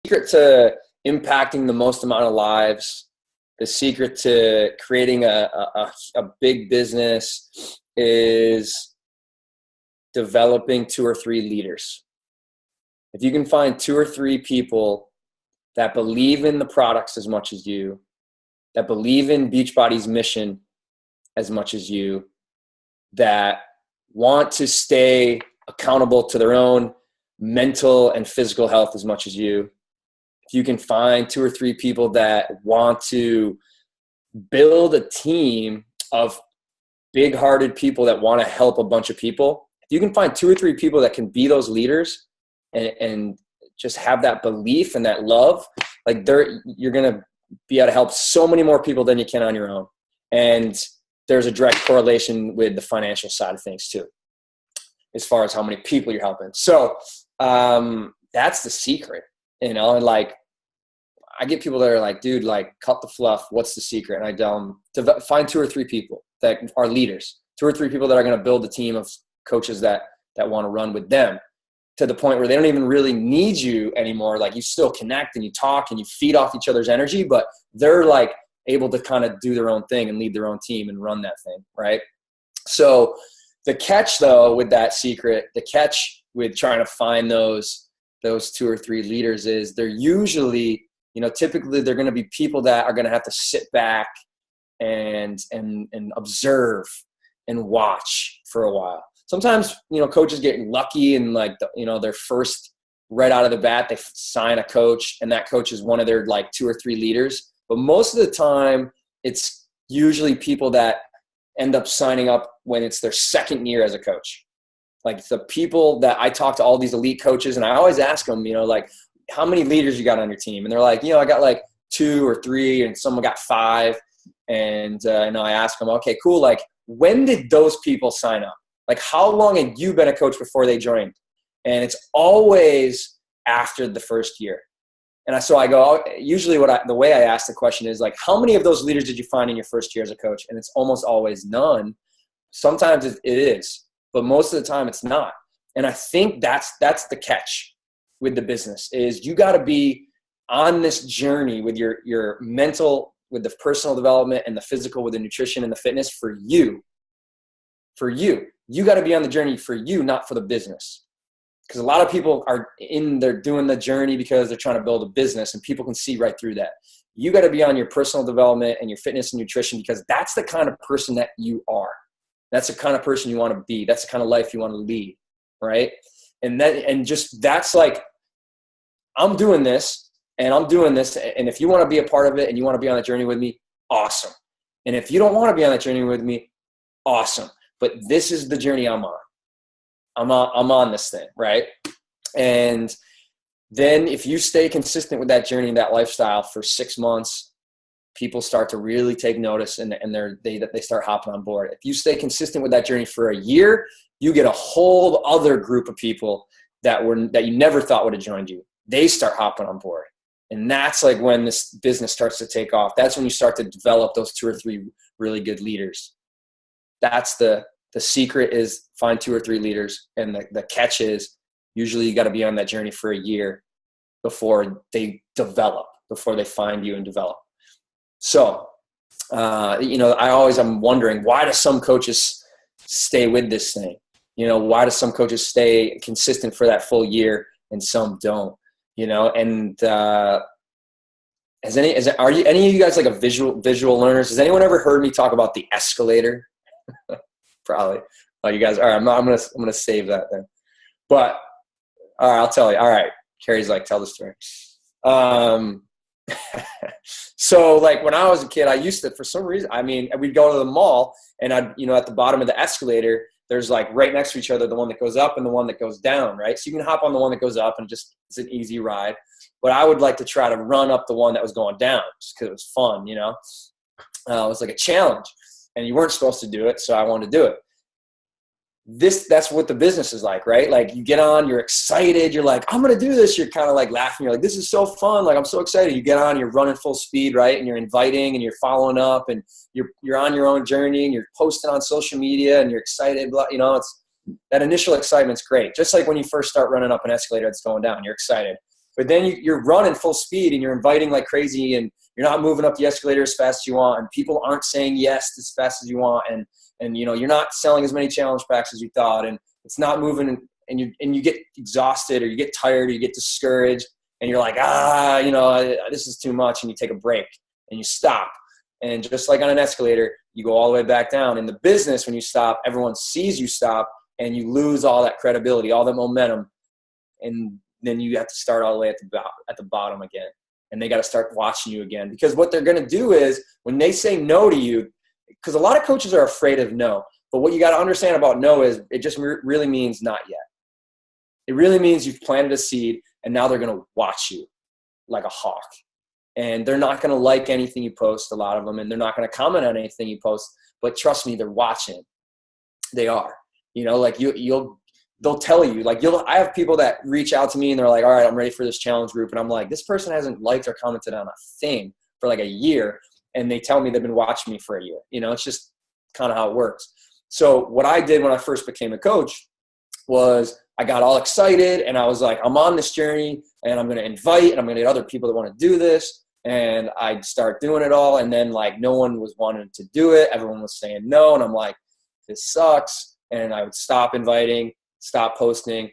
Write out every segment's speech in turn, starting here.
secret to impacting the most amount of lives, the secret to creating a big business is developing 2 or 3 leaders. If you can find 2 or 3 people that believe in the products as much as you, that believe in Beachbody's mission as much as you, that want to stay accountable to their own mental and physical health as much as you, if you can find 2 or 3 people that want to build a team of big-hearted people that want to help a bunch of people, if you can find 2 or 3 people that can be those leaders and just have that belief and that love, like you're going to be able to help so many more people than you can on your own. And there's a direct correlation with the financial side of things too, as far as how many people you're helping. So that's the secret, and like, I get people that are like, dude, like, cut the fluff. What's the secret? And I tell them to find 2 or 3 people that are leaders, 2 or 3 people that are going to build a team of coaches that want to run with them to the point where they don't even really need you anymore. Like, you still connect and you talk and you feed off each other's energy, but they're like able to kind of do their own thing and lead their own team and run that thing. Right. So the catch though, with that secret, the catch with trying to find those 2 or 3 leaders is they're usually, typically they're going to be people that are going to have to sit back and observe and watch for a while. Sometimes, coaches get lucky and like, their first right out of the bat, they sign a coach and that coach is one of their like 2 or 3 leaders. But most of the time it's usually people that end up signing up when it's their second year as a coach. Like, the people that I talk to, all these elite coaches, and I always ask them, like, how many leaders you got on your team? And they're like, I got like 2 or 3 and someone got 5. And I ask them, okay, cool. Like, when did those people sign up? Like, how long had you been a coach before they joined? And it's always after the first year. And so I go, usually the way I ask the question is like, how many of those leaders did you find in your first year as a coach? And it's almost always none. Sometimes it is, but most of the time it's not. And I think that's the catch with the business is you got to be on this journey with your mental, with the personal development and the physical, with the nutrition and the fitness for you. For you. You got to be on the journey for you, not for the business. Because a lot of people they're doing the journey because they're trying to build a business, and people can see right through that. You got to be on your personal development and your fitness and nutrition, because that's the kind of person that you are. That's the kind of person you want to be. That's the kind of life you want to lead, right? And that's like, I'm doing this and I'm doing this. And if you want to be a part of it and you want to be on that journey with me, awesome. And if you don't want to be on that journey with me, awesome. But this is the journey I'm on. I'm on this thing, right? And then if you stay consistent with that journey and that lifestyle for 6 months, people start to really take notice and they start hopping on board. If you stay consistent with that journey for a year, you get a whole other group of people that you never thought would have joined you. They start hopping on board. And that's like when this business starts to take off. That's when you start to develop those 2 or 3 really good leaders. That's the secret, is find 2 or 3 leaders. And the catch is usually you got to be on that journey for a year before they develop, before they find you and develop. So, I'm wondering, why do some coaches stay with this thing? Why do some coaches stay consistent for that full year and some don't? And are any of you guys like a visual learners? Has anyone ever heard me talk about the escalator? Probably. Oh, you guys. All right. I'm gonna save that then. But all right, I'll tell you. All right. Kerri's like, tell the story. So like when I was a kid, I used to, for some reason, we'd go to the mall and at the bottom of the escalator, there's like right next to each other, the one that goes up and the one that goes down, right? So you can hop on the one that goes up and it's an easy ride. But I would like to try to run up the one that was going down just because it was fun, it was like a challenge and you weren't supposed to do it. So I wanted to do it. That's what the business is like, right? Like you get on, you're excited. You're like, I'm going to do this. You're kind of like laughing. You're like, this is so fun. Like, I'm so excited. You get on, you're running full speed, right? And you're inviting and you're following up and you're on your own journey and you're posting on social media and you're excited. It's that initial excitement's great. Just like when you first start running up an escalator that's going down, you're excited. But then you're running full speed and you're inviting like crazy, and you're not moving up the escalator as fast as you want, and people aren't saying yes as fast as you want, and you're not selling as many challenge packs as you thought, and it's not moving, and you get exhausted, or you get tired, or you get discouraged, and you're like, this is too much, and you take a break and you stop. And just like on an escalator, you go all the way back down. In the business, when you stop, everyone sees you stop, and you lose all that credibility, all that momentum, and then you have to start all the way at the bottom again. And they got to start watching you again, because what they're going to do is when they say no to you, because a lot of coaches are afraid of no, but what you got to understand about no is it just really means not yet. It really means you've planted a seed, and now they're going to watch you like a hawk. And they're not going to like anything you post, a lot of them, and they're not going to comment on anything you post. But trust me, they're watching. They are. They'll tell you. I have people that reach out to me and they're like, all right, I'm ready for this challenge group. And I'm like, this person hasn't liked or commented on a thing for like a year. And they tell me they've been watching me for a year. It's just kind of how it works. So what I did when I first became a coach was I got all excited, and I was like, I'm on this journey, and I'm going to invite, and I'm going to get other people that want to do this. And I'd start doing it all. And then like no one was wanting to do it. Everyone was saying no. And I'm like, this sucks. And I would stop inviting, stop posting.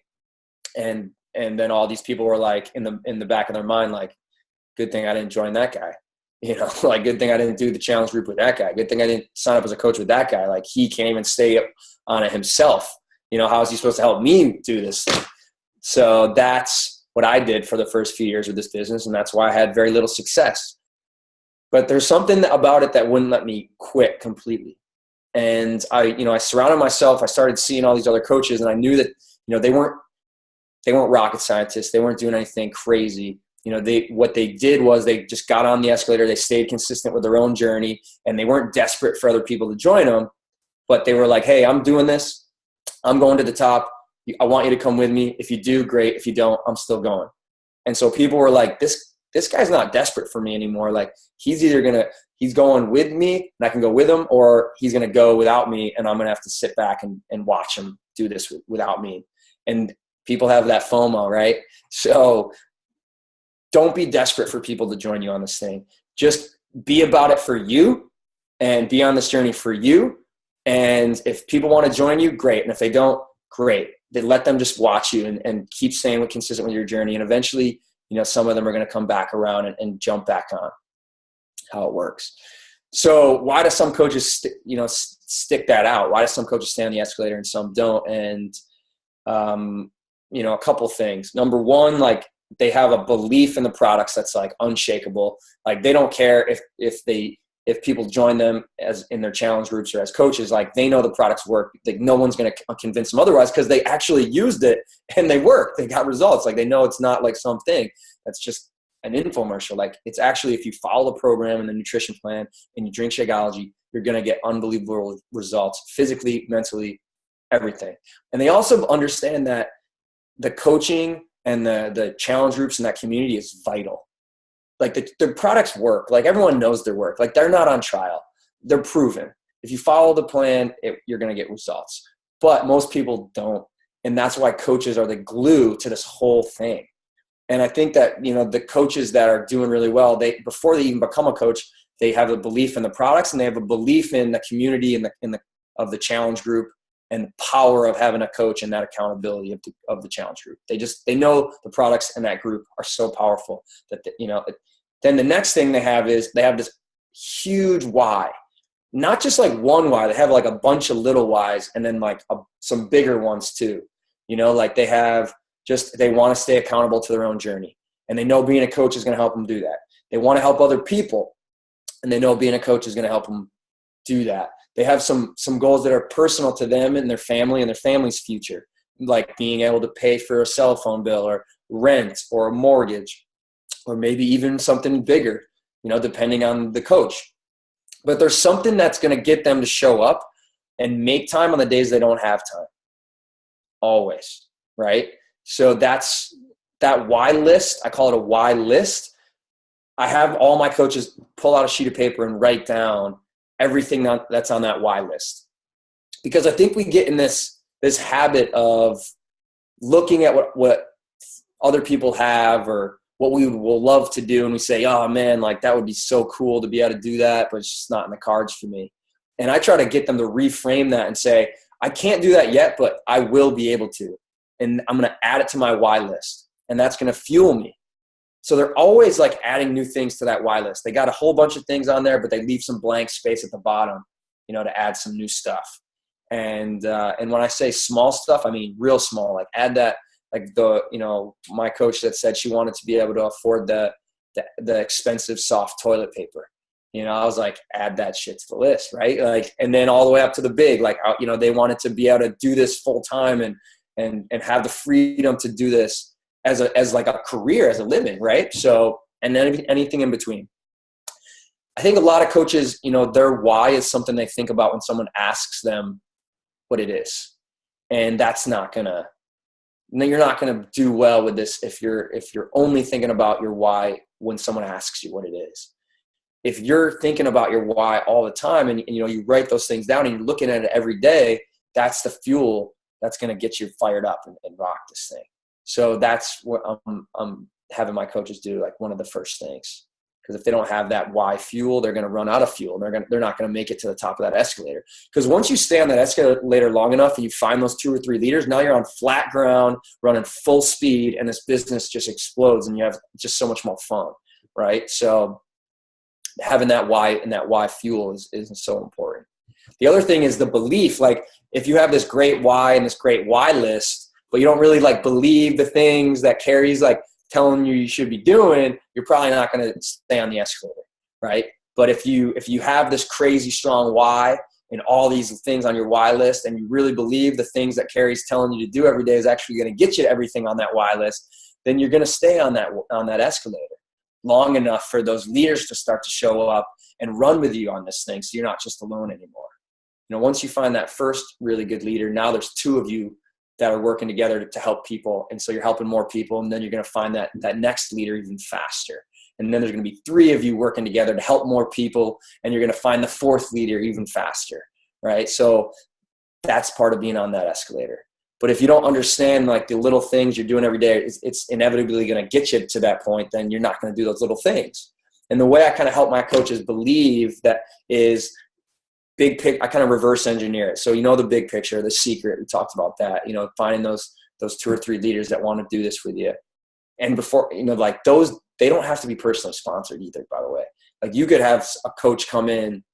And then all these people were like in the back of their mind, like, good thing I didn't join that guy. Like good thing I didn't do the challenge group with that guy. Good thing I didn't sign up as a coach with that guy. Like he can't even stay up on it himself. How is he supposed to help me do this thing? So that's what I did for the first few years of this business. And that's why I had very little success. But there's something about it that wouldn't let me quit completely. And I surrounded myself. I started seeing all these other coaches, and I knew that, they weren't rocket scientists. They weren't doing anything crazy. What they did was they just got on the escalator. They stayed consistent with their own journey, and they weren't desperate for other people to join them, but they were like, hey, I'm doing this. I'm going to the top. I want you to come with me. If you do, great. If you don't, I'm still going. And so people were like, this guy's not desperate for me anymore. Like he's going with me and I can go with him, or he's going to go without me and I'm going to have to sit back and watch him do this without me. And people have that FOMO, right? So don't be desperate for people to join you on this thing. Just be about it for you and be on this journey for you. And if people want to join you, great. And if they don't, great. They let them just watch you and keep staying consistent with your journey. And eventually, some of them are going to come back around and jump back on how it works. So why do some coaches, stick that out? Why do some coaches stay on the escalator and some don't? And, a couple things. Number one, like they have a belief in the products that's like unshakable. Like they don't care if people join them as in their challenge groups or as coaches, like they know the products work. Like no one's going to convince them otherwise because they actually used it and they work. They got results. Like they know it's not like something that's just an infomercial. Like it's actually, if you follow the program and the nutrition plan and you drink Shakeology, you're going to get unbelievable results physically, mentally, everything. And they also understand that the coaching and the challenge groups in that community is vital. Like the products work. Like everyone knows their work. Like they're not on trial. They're proven. If you follow the plan, you're going to get results. But most people don't. And that's why coaches are the glue to this whole thing. And I think that, the coaches that are doing really well, before they even become a coach, they have a belief in the products and they have a belief in the community of the challenge group and the power of having a coach and that accountability of the challenge group. They know the products in that group are so powerful that, then the next thing they have is they have this huge why, not just like one why. They have like a bunch of little whys and then like some bigger ones too. Like they want to stay accountable to their own journey, and they know being a coach is going to help them do that. They want to help other people, and they know being a coach is going to help them do that. They have some goals that are personal to them and their family and their family's future, like being able to pay for a cell phone bill or rent or a mortgage, or maybe even something bigger, depending on the coach. But there's something that's going to get them to show up and make time on the days they don't have time. Always, right? So that's that why list. I call it a why list. I have all my coaches pull out a sheet of paper and write down everything that's on that why list. Because I think we get in this habit of looking at what other people have or what we will love to do. And we say, oh man, like that would be so cool to be able to do that, but it's just not in the cards for me. And I try to get them to reframe that and say, I can't do that yet, but I will be able to. And I'm going to add it to my why list. And that's going to fuel me. So they're always like adding new things to that why list. They got a whole bunch of things on there, but they leave some blank space at the bottom, you know, to add some new stuff. And when I say small stuff, I mean real small. Like add that, like my coach that said she wanted to be able to afford the expensive soft toilet paper. You know, I was like, add that shit to the list, right? Like, and then all the way up to the big, like, you know, they wanted to be able to do this full time and have the freedom to do this as like a career, as a living, right? So, and then anything in between. I think a lot of coaches, you know, their why is something they think about when someone asks them what it is. And you're not gonna do well with this if you're only thinking about your why when someone asks you what it is. If you're thinking about your why all the time and you know you write those things down and you're looking at it every day, that's the fuel that's gonna get you fired up and rock this thing. So that's what I'm having my coaches do, like one of the first things. Because if they don't have that why fuel, they're going to run out of fuel. They're not going to make it to the top of that escalator. Because once you stay on that escalator long enough and you find those 2 or 3 leaders, now you're on flat ground, running full speed, and this business just explodes and you have just so much more fun, right? So having that why and that why fuel is so important. The other thing is the belief. Like if you have this great why and this great why list, but you don't really like believe the things that Kerri's like telling you should be doing, you're probably not going to stay on the escalator, right? But if you have this crazy strong why and all these things on your why list, and you really believe the things that Kerri's telling you to do every day is actually going to get you to everything on that why list, then you're going to stay on that escalator long enough for those leaders to start to show up and run with you on this thing, so you're not just alone anymore. You know, once you find that first really good leader, now there's 2 of you that are working together to help people. And so you're helping more people. And then you're going to find that next leader even faster. And then there's going to be 3 of you working together to help more people. And you're going to find the 4th leader even faster. Right. So that's part of being on that escalator. But if you don't understand like the little things you're doing every day, it's inevitably going to get you to that point. Then you're not going to do those little things. And the way I kind of help my coaches believe that is, I kind of reverse engineer it. So, you know, the big picture, the secret, we talked about that, you know, finding those 2 or 3 leaders that want to do this with you. And before, you know, like those, they don't have to be personally sponsored either, by the way. Like you could have a coach come in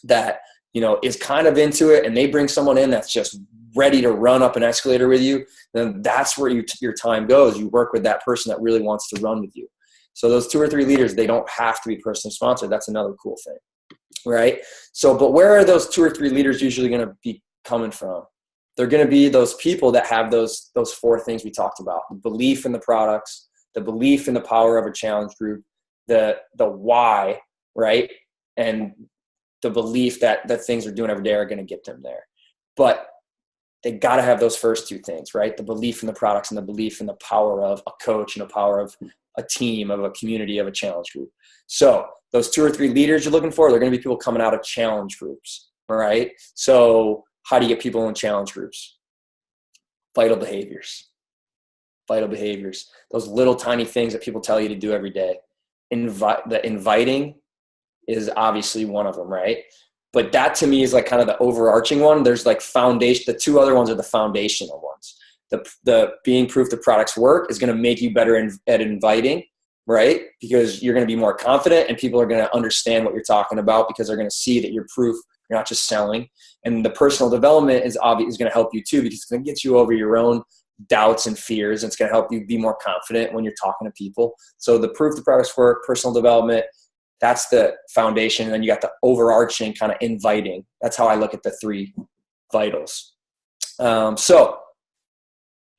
that, you know, is kind of into it and they bring someone in that's just ready to run up an escalator with you. Then that's where your time goes. You work with that person that really wants to run with you. So those 2 or 3 leaders, they don't have to be personally sponsored. That's another cool thing. Right. So, but where are those 2 or 3 leaders usually going to be coming from? They're going to be those people that have those 4 things we talked about: the belief in the products, the belief in the power of a challenge group, the why, right? And the belief that the things they're doing every day are going to get them there. But they got to have those first 2 things, right? The belief in the products and the belief in the power of a coach and the power of a team, of a community, of a challenge group. So those 2 or 3 leaders you're looking for, they're going to be people coming out of challenge groups. All right. So how do you get people in challenge groups? Vital behaviors. Those little tiny things that people tell you to do every day. The inviting is obviously one of them, right? But that to me is like kind of the overarching one. There's like foundation. The 2 other ones are the foundational ones. The being proof the products work is going to make you better at inviting, right? Because you're going to be more confident and people are going to understand what you're talking about because they're going to see that you're proof. You're not just selling. And the personal development is going to help you too, because it's going to get you over your own doubts and fears. And it's going to help you be more confident when you're talking to people. So the proof the products work, personal development, that's the foundation. And then you got the overarching kind of inviting. That's how I look at the 3 vitals. So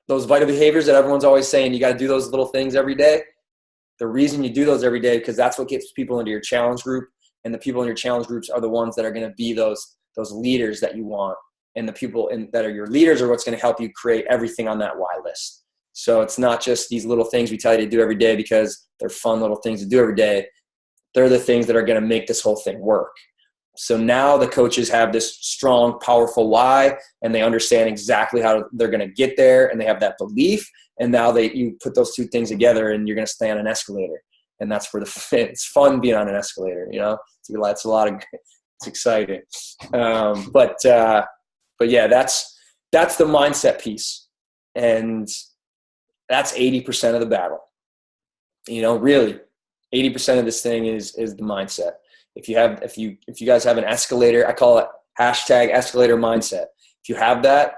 those vital behaviors that everyone's always saying, you got to do those little things every day. The reason you do those every day, because that's what gets people into your challenge group. And the people in your challenge groups are the ones that are going to be those leaders that you want. And the people that are your leaders are what's going to help you create everything on that why list. So it's not just these little things we tell you to do every day because they're fun little things to do every day. They're the things that are going to make this whole thing work. So now the coaches have this strong, powerful why, and they understand exactly how they're going to get there, and they have that belief. And now you put those two things together, and you're going to stay on an escalator. And that's where it's fun being on an escalator, you know. It's a lot of, it's exciting. But yeah, that's the mindset piece, and that's 80% of the battle. You know, really, 80% of this thing is the mindset. If you guys have an escalator, I call it #escalator mindset. If you have that,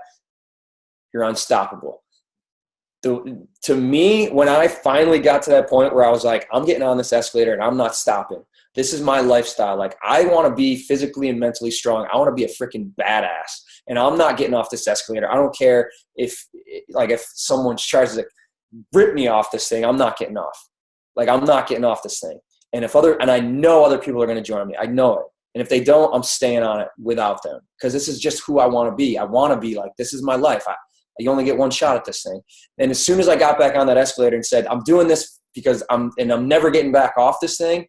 you're unstoppable. To me, when I finally got to that point where I was like, I'm getting on this escalator and I'm not stopping. This is my lifestyle. Like, I want to be physically and mentally strong. I want to be a freaking badass, and I'm not getting off this escalator. I don't care if someone tries to rip me off this thing. I'm not getting off. Like, I'm not getting off this thing. And I know other people are going to join me. I know it. And if they don't, I'm staying on it without them, because this is just who I want to be. I want to be like, this is my life. You only get one shot at this thing. And as soon as I got back on that escalator and said, I'm doing this because I'm never getting back off this thing,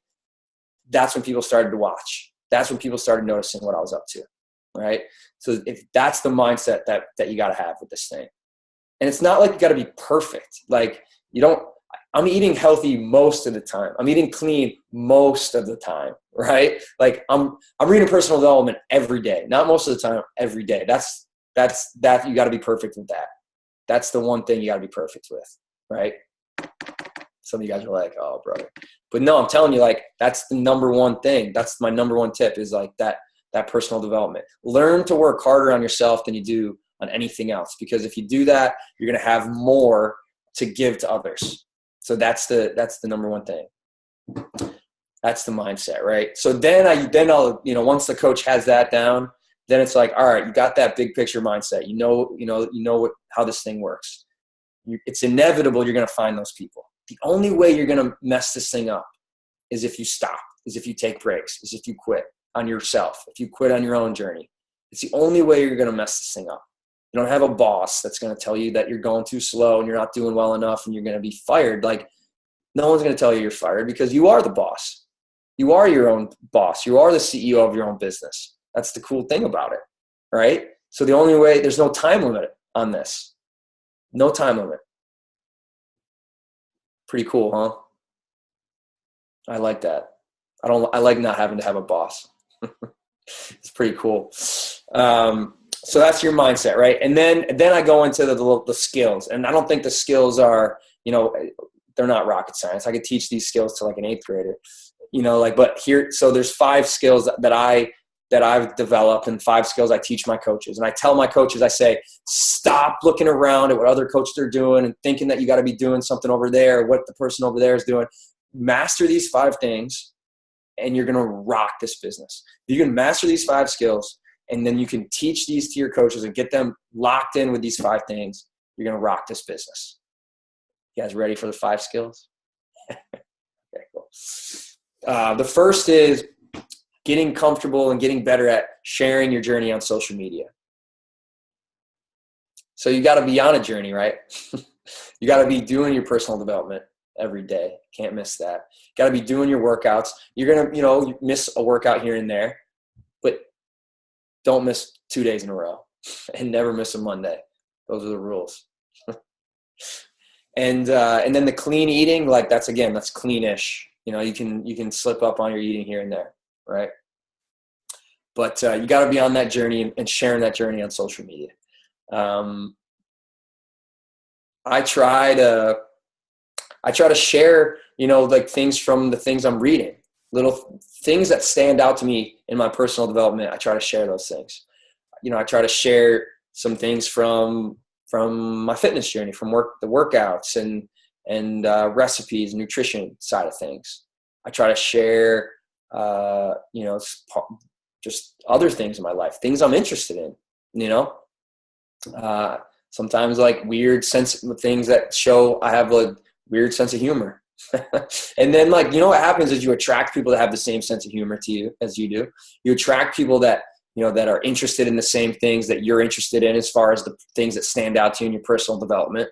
that's when people started to watch. That's when people started noticing what I was up to, right? So if that's the mindset that you got to have with this thing. And it's not like you got to be perfect. Like, I'm eating healthy most of the time. I'm eating clean most of the time, right? Like, I'm reading personal development every day. Not most of the time, every day. That's you got to be perfect with that. That's the one thing you got to be perfect with, right? Some of you guys are like, oh, brother. But no, I'm telling you, like, that's the number one thing. That's my number one tip, is like that personal development. Learn to work harder on yourself than you do on anything else, because if you do that, you're going to have more to give to others. So that's the number one thing. That's the mindset, right? So then I'll, you know, once the coach has that down, then it's like, all right, you got that big picture mindset. You know how this thing works. It's inevitable you're going to find those people. The only way you're going to mess this thing up is if you stop, is if you take breaks, is if you quit on yourself, if you quit on your own journey. It's the only way you're going to mess this thing up. You don't have a boss that's going to tell you that you're going too slow and you're not doing well enough and you're going to be fired. Like, no one's going to tell you you're fired, because you are the boss. You are your own boss. You are the CEO of your own business. That's the cool thing about it, right? So the only way, there's no time limit on this. No time limit. Pretty cool, huh? I like that. I like not having to have a boss. It's pretty cool. So that's your mindset, right? And then I go into the skills, and I don't think the skills are, you know, they're not rocket science. I could teach these skills to like an 8th grader, you know, like, but here, so there's 5 skills that I've developed, and 5 skills I teach my coaches. And I tell my coaches, I say, stop looking around at what other coaches are doing and thinking that you got to be doing something over there, or what the person over there is doing. Master these 5 things, and you're going to rock this business. You can master these 5 skills, and then you can teach these to your coaches and get them locked in with these 5 things. You're going to rock this business. You guys ready for the 5 skills? Okay, cool. The first is getting comfortable and getting better at sharing your journey on social media. So you got to be on a journey, right? You got to be doing your personal development every day. Can't miss that. Got to be doing your workouts. You're going to, you miss a workout here and there, but don't miss 2 days in a row, and never miss a Monday. Those are the rules. And then the clean eating, like, that's cleanish. You can slip up on your eating here and there, right? But you got to be on that journey and sharing that journey on social media. I try to share, like, things from the things I'm reading, little things that stand out to me in my personal development. I try to share those things. I try to share some things from my fitness journey, from the workouts and recipes, nutrition side of things. I try to share, just other things in my life, things I'm interested in, sometimes like weird things that show I have a weird sense of humor. And then, like, what happens is you attract people that have the same sense of humor to you as you do. You attract people that, that are interested in the same things that you're interested in, as far as the things that stand out to you in your personal development.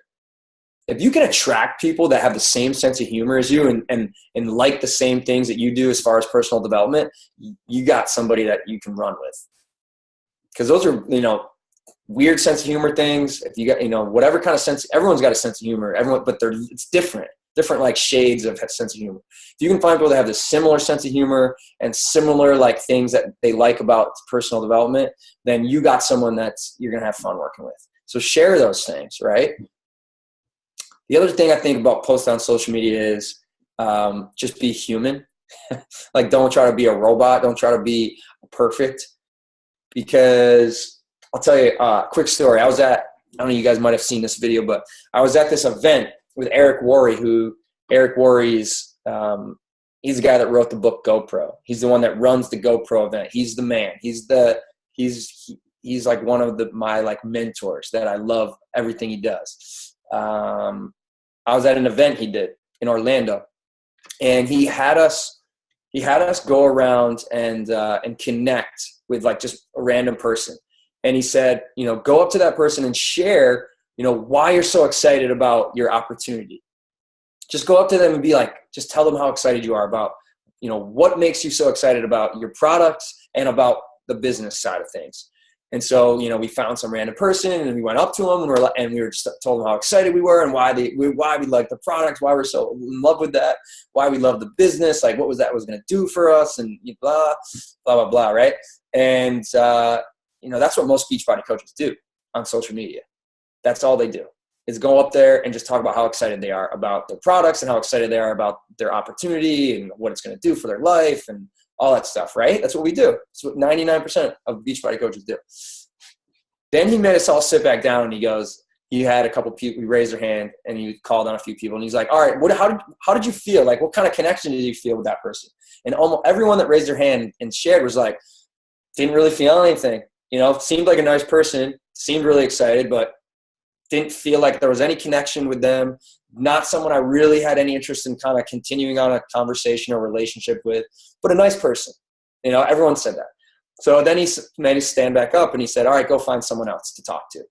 if you can attract people that have the same sense of humor as you and like the same things that you do as far as personal development, you got somebody that you can run with. Because those are, weird sense of humor things. If you got, whatever kind of sense, everyone's got a sense of humor, but it's different like shades of sense of humor. If you can find people that have this similar sense of humor and similar like things that they like about personal development, then you got someone that's you're going to have fun working with. So share those things, right? The other thing I think about posts on social media is just be human. Like, don't try to be a robot. Don't try to be perfect, because I'll tell you a quick story. I don't know, you guys might have seen this video, but I was at this event with Eric Worre, he's the guy that wrote the book GoPro. He's the one that runs the GoPro event. He's the man. He's like one of my like mentors that I love everything he does. I was at an event he did in Orlando, and he had us go around and connect with like just a random person. And he said, go up to that person and share, why you're so excited about your opportunity. Just go up to them and be like, just tell them how excited you are about, what makes you so excited about your products and about the business side of things. And so, we found some random person and we went up to them and we were just told them how excited we were and why we like the products, why we're so in love with that, why we love the business, like what was that was going to do for us, and blah, blah, blah, blah, right? And, that's what most Beachbody coaches do on social media. That's all they do, is go up there and just talk about how excited they are about their products and how excited they are about their opportunity and what it's going to do for their life and all that stuff, right? That's what we do. That's what 99% of Beachbody coaches do. Then he made us all sit back down, and he had a couple people, we raised their hand, and he called on a few people, and he's like, all right, how did you feel? Like, what kind of connection did you feel with that person? And almost everyone that raised their hand and shared was like, didn't really feel anything. Seemed like a nice person, seemed really excited, but didn't feel like there was any connection with them. Not someone I really had any interest in kind of continuing on a conversation or relationship with, but a nice person. Everyone said that. So then he made us stand back up and he said, all right, go find someone else to talk to.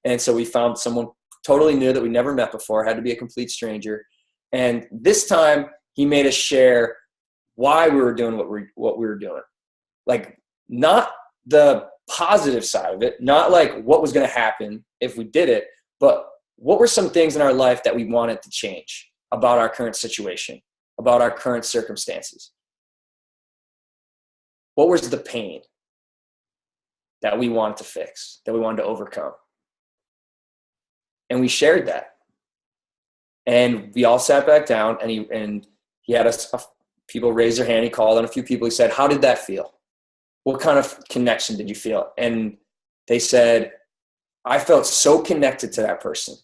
And so we found someone totally new that we never met before, had to be a complete stranger. And this time he made us share why we were doing what we were doing. Like, not the positive side of it, not like what was going to happen if we did it, but what were some things in our life that we wanted to change about our current situation, about our current circumstances? What was the pain that we wanted to fix, that we wanted to overcome? And we shared that. And we all sat back down, and he had people raise their hand. He called on a few people. He said, how did that feel? What kind of connection did you feel? And they said, I felt so connected to that person.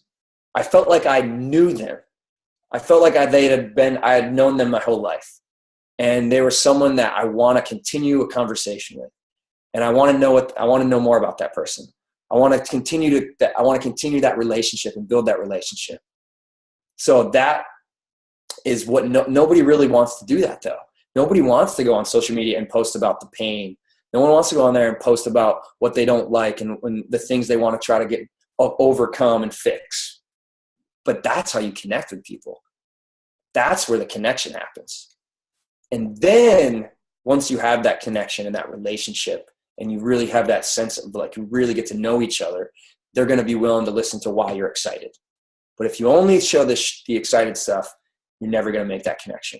I felt like I knew them. I felt like I had known them my whole life. And they were someone that I want to continue a conversation with. And I want to know more about that person. I want to continue that relationship and build that relationship. So that is what nobody really wants to do that, though. Nobody wants to go on social media and post about the pain. No one wants to go on there and post about what they don't like and the things they want to try to overcome and fix. But that's how you connect with people. That's where the connection happens. And then once you have that connection and that relationship, and you really have that sense of like you really get to know each other, they're going to be willing to listen to why you're excited. But if you only show the excited stuff, you're never going to make that connection.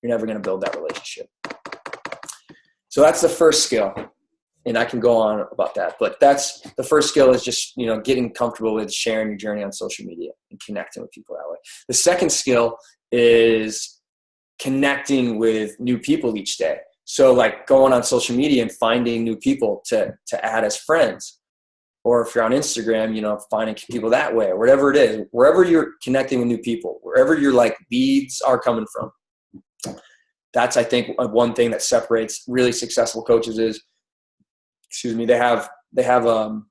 You're never going to build that relationship. So that's the first skill, and I can go on about that. But that's the first skill, is just getting comfortable with sharing your journey on social media and connecting with people that way. The second skill is connecting with new people each day. So like going on social media and finding new people to add as friends, or if you're on Instagram, finding people that way, or whatever it is, wherever you're connecting with new people, wherever your like leads are coming from. That's, I think, one thing that separates really successful coaches is, they have a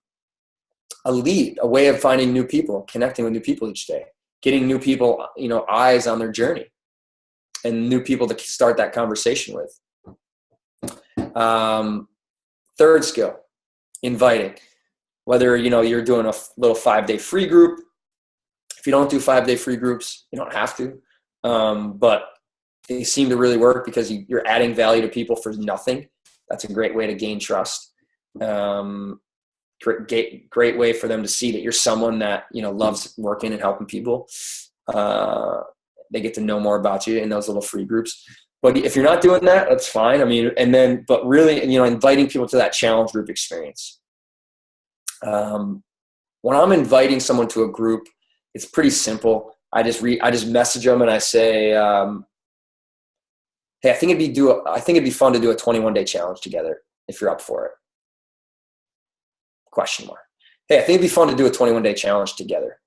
lead, a way of finding new people, connecting with new people each day, getting new people, eyes on their journey, and new people to start that conversation with. Third skill, inviting. Whether, you're doing a little 5-day free group, If you don't do 5-day free groups, you don't have to. But they seem to really work because you're adding value to people for nothing. That's a great way to gain trust. Great way for them to see that you're someone that, loves working and helping people. They get to know more about you in those little free groups. But if you're not doing that, that's fine. I mean, but really, inviting people to that challenge group experience. When I'm inviting someone to a group, it's pretty simple. I just message them and I say, hey, I think it'd be fun to do a 21-day challenge together if you're up for it. ? Hey, I think it'd be fun to do a 21-day challenge together.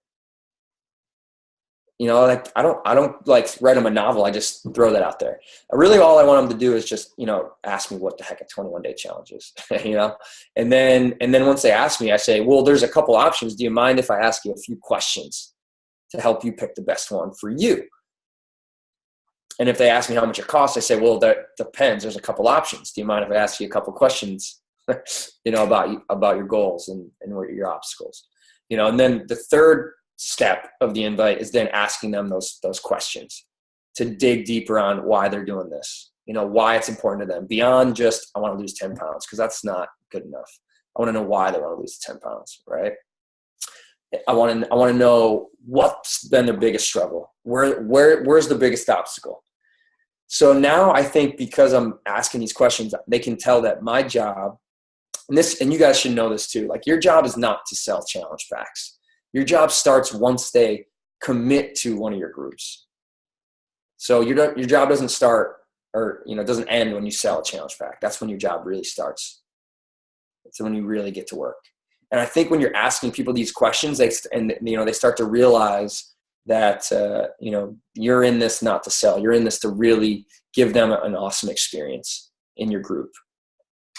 Like I don't like write them a novel. I just throw that out there. Really, all I want them to do is just, ask me what the heck a 21-day challenge is, And then once they ask me, I say, well, there's a couple options. Do you mind if I ask you a few questions to help you pick the best one for you? And if they ask me how much it costs, I say, well, that depends. There's a couple options. Do you mind if I ask you a couple questions, about your goals and what are your obstacles, and then the third step of the invite is then asking them those questions to dig deeper on why they're doing this, why it's important to them beyond just, I want to lose 10 pounds. Cause that's not good enough. I want to know why they want to lose 10 pounds. Right. I want to know what's been their biggest struggle. Where's the biggest obstacle? So now I think because I'm asking these questions, they can tell that my job, and you guys should know this too, like your job is not to sell challenge packs. Your job starts once they commit to one of your groups. So your job doesn't start or, doesn't end when you sell a challenge pack. That's when your job really starts. It's when you really get to work. And I think when you're asking people these questions, they start to realize that, you're in this not to sell. You're in this to really give them an awesome experience in your group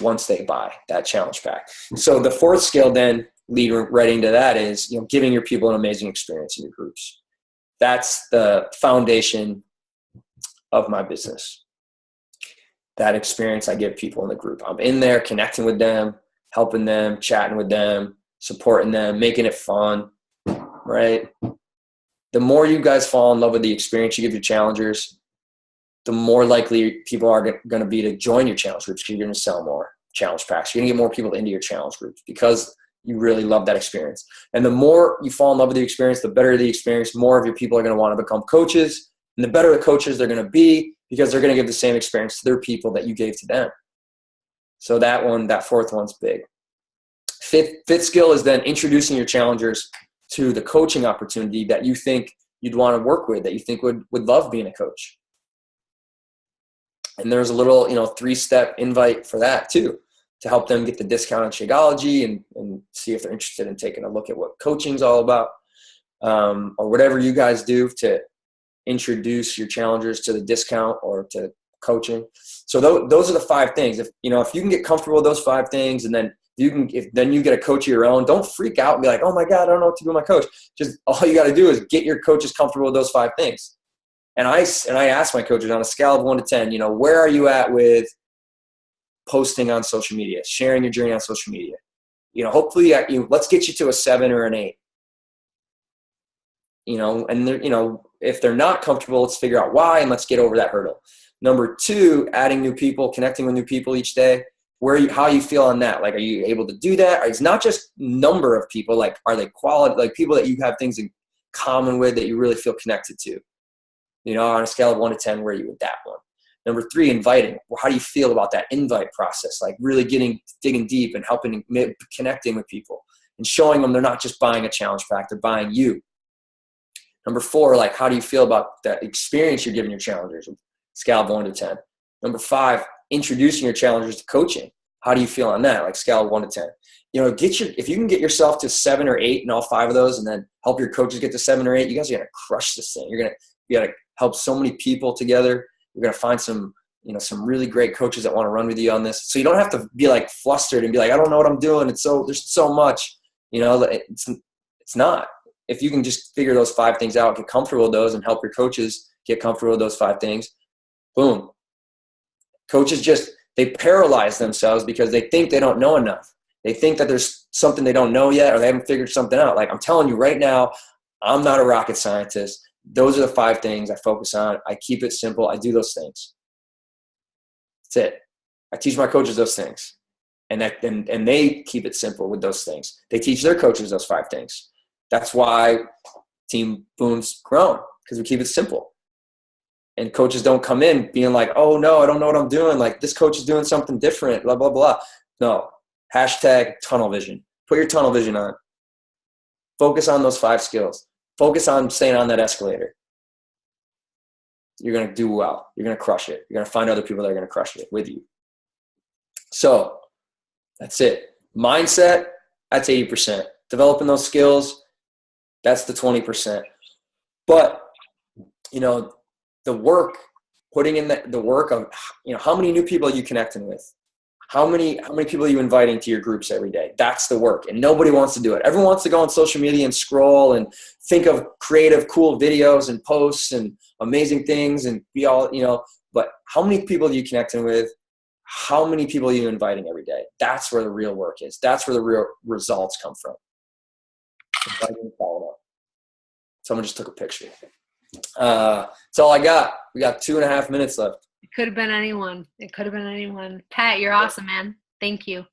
once they buy that challenge pack. So the fourth skill then lead right into that is, giving your people an amazing experience in your groups. That's the foundation of my business. That experience I give people in the group. I'm in there connecting with them, helping them, chatting with them, supporting them, making it fun, right? The more you guys fall in love with the experience you give your challengers, the more likely people are going to be to join your challenge groups because you're going to sell more challenge packs. You're going to get more people into your challenge groups because you really love that experience. And the more you fall in love with the experience, the better the experience, more of your people are going to want to become coaches. And the better the coaches they're going to be because they're going to give the same experience to their people that you gave to them. So that fourth one's big. Fifth skill is then introducing your challengers to the coaching opportunity that you think you'd want to work with, that you think would love being a coach. And there's a little, 3-step invite for that too, to help them get the discount on Shakeology and see if they're interested in taking a look at what coaching's all about, or whatever you guys do to introduce your challengers to the discount or to coaching. So those are the 5 things. If you can get comfortable with those 5 things, and then if you get a coach of your own, don't freak out and be like, oh my God, I don't know what to do with my coach. Just all you got to do is get your coaches comfortable with those 5 things. And I ask my coaches on a scale of 1 to 10, where are you at with posting on social media, sharing your journey on social media? Hopefully let's get you to a 7 or an 8. And if they're not comfortable, let's figure out why and let's get over that hurdle. Number 2, adding new people, connecting with new people each day. How you feel on that? Like, are you able to do that? It's not just number of people. Like, are they quality? Like people that you have things in common with that you really feel connected to. On a scale of 1 to 10, where are you with that one? Number 3, inviting. Well, how do you feel about that invite process? Like really digging deep and helping, connecting with people and showing them they're not just buying a challenge pack, they're buying you. Number 4, like, how do you feel about that experience you're giving your challengers? Scale of 1 to 10. Number 5, introducing your challengers to coaching. How do you feel on that? Like scale of 1 to 10. If you can get yourself to 7 or 8 in all 5 of those, and then help your coaches get to 7 or 8, you guys are gonna crush this thing. You gotta help so many people together. You're gonna find some really great coaches that want to run with you on this. So you don't have to be like flustered and be like, I don't know what I'm doing. There's so much. It's not. If you can just figure those 5 things out, get comfortable with those, and help your coaches get comfortable with those 5 things, boom. Coaches they paralyze themselves because they think they don't know enough. They think that there's something they don't know yet, or they haven't figured something out. Like, I'm telling you right now, I'm not a rocket scientist. Those are the 5 things I focus on. I keep it simple. I do those things. That's it. I teach my coaches those things. And they keep it simple with those things. They teach their coaches those 5 things. That's why Team Boom's grown, because we keep it simple. And coaches don't come in being like, oh, no, I don't know what I'm doing. Like, this coach is doing something different, blah, blah, blah. No. Hashtag tunnel vision. Put your tunnel vision on. Focus on those 5 skills. Focus on staying on that escalator. You're going to do well. You're going to crush it. You're going to find other people that are going to crush it with you. So that's it. Mindset, that's 80%. Developing those skills, that's the 20%. But, the work, putting in the work of, how many new people are you connecting with? How many people are you inviting to your groups every day? That's the work. And nobody wants to do it. Everyone wants to go on social media and scroll and think of creative, cool videos and posts and amazing things and be all, but how many people are you connecting with? How many people are you inviting every day? That's where the real work is. That's where the real results come from. Someone just took a picture. That's all I got. We got 2.5 minutes left. It could have been anyone. Pat, you're awesome, man. Thank you.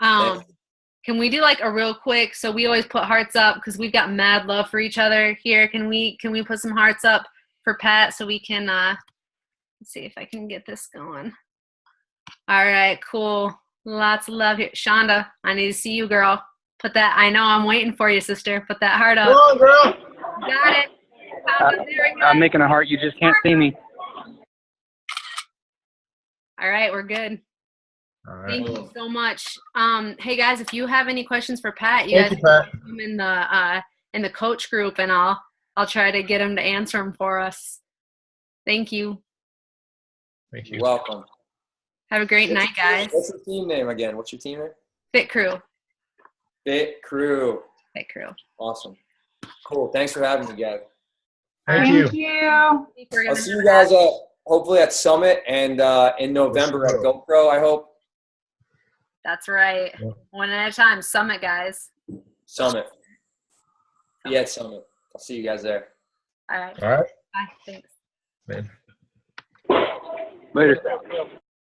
Can we do like a real quick, so we always put hearts up because we've got mad love for each other here. Can we put some hearts up for Pat so we can let's see if I can get this going. All right, cool. Lots of love here. Shonda, I need to see you, girl. Put that, I know I'm waiting for you, sister. Put that heart up. Come on, girl. Got it. I'm making a heart. You just can't see me. All right, we're good. All right. Thank you so much. Hey guys, if you have any questions for Pat, you guys can put them in the coach group, and I'll try to get him to answer them for us. Thank you. Thank you. You're welcome. Have a great night, guys. What's your team name again? What's your team name? Fit Crew. Fit Crew. Fit Crew. Awesome. Cool. Thanks for having me, guys. Thank you. I'll see you guys hopefully at Summit and in November at GoPro, I hope. That's right. Yeah. One at a time. Summit, guys. Summit. Yeah, at Summit. I'll see you guys there. All right. All right. Bye. Thanks. Later.